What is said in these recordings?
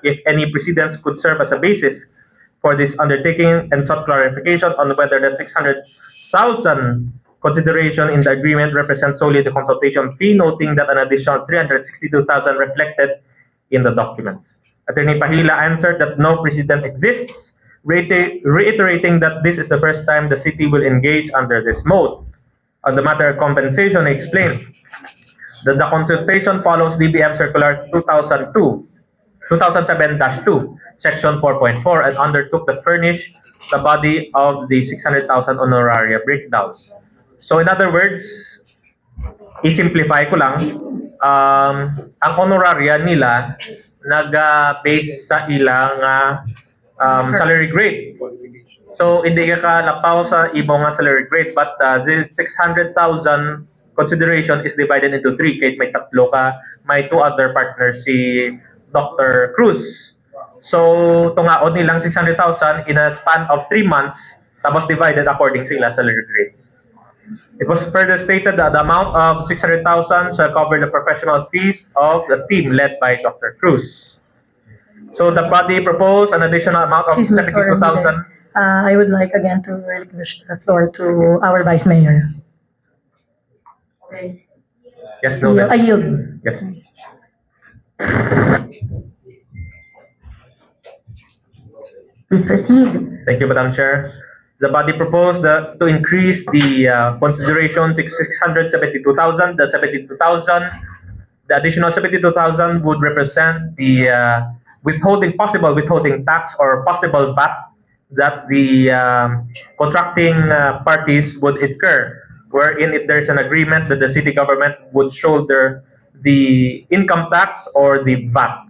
if any precedents could serve as a basis for this undertaking, and sought clarification on whether the 600,000 consideration in the agreement represents solely the consultation fee, noting that an additional 362,000 reflected in the documents. Attorney Pahila answered that no precedent exists, reiterating that this is the first time the city will engage under this mode. On the matter of compensation, he explained that the consultation follows DBM Circular 2007-2, Section 4.4, and undertook to furnish the body of the 600,000 honoraria breakdown. So in other words, i-simplify ko lang, ang honoraria nila nag-base sa ilang salary grade. So hindi ka lapaw sa ibong salary grade, but the 600,000 consideration is divided into 3. Kahit may tatlo ka, may 2 other partners, si Dr. Cruz. So tungaon nilang 600,000 in a span of 3 months, tapos divided according sa ilang salary grade. It was further stated that the amount of 600,000 shall cover the professional fees of the team led by Dr. Cruz. So the body proposed an additional amount of 72,000. I would like again to relinquish the floor to our Vice Mayor. Okay. Yes, no. I yield. Yes. Please proceed. Thank you, Madam Chair. The body proposed to increase the consideration to 672,000. The additional 72,000 would represent the possible withholding tax or possible VAT that the contracting parties would incur, wherein if there's an agreement that the city government would shoulder the income tax or the VAT.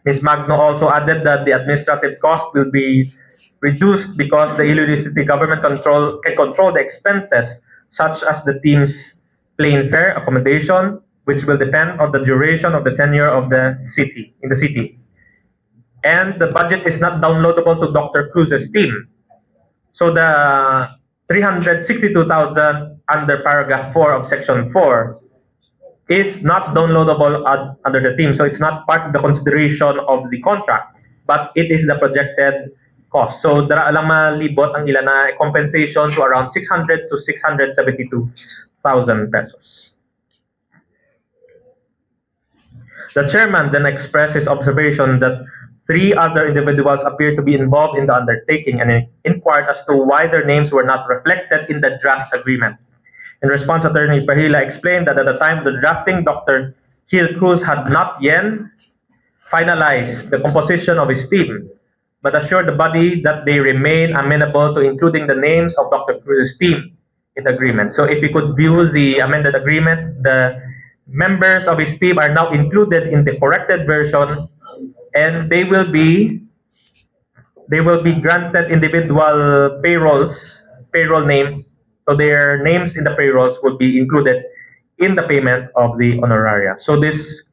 Ms. Magno also added that the administrative cost will be reduced because the Iloilo City government can control the expenses, such as the team's plane fare, accommodation, which will depend on the duration of the tenure of the city in the city. And the budget is not downloadable to Dr. Cruz's team. So the 362,000 under paragraph 4 of section 4 is not downloadable under the team. So it's not part of the consideration of the contract, but it is the projected cost. So dara lang malibot ang ila na compensation to around 600 to 672,000 pesos. The chairman then expressed his observation that 3 other individuals appear to be involved in the undertaking and inquired as to why their names were not reflected in the draft agreement. In response, Attorney Pahila explained that at the time of the drafting, Dr. Gil Cruz had not yet finalized the composition of his team, but assured the body that they remain amenable to including the names of Dr. Cruz's team in the agreement. So if you could view the amended agreement, the members of his team are now included in the corrected version, and they will be granted individual payroll names. So their names in the payrolls would be included in the payment of the honoraria. So this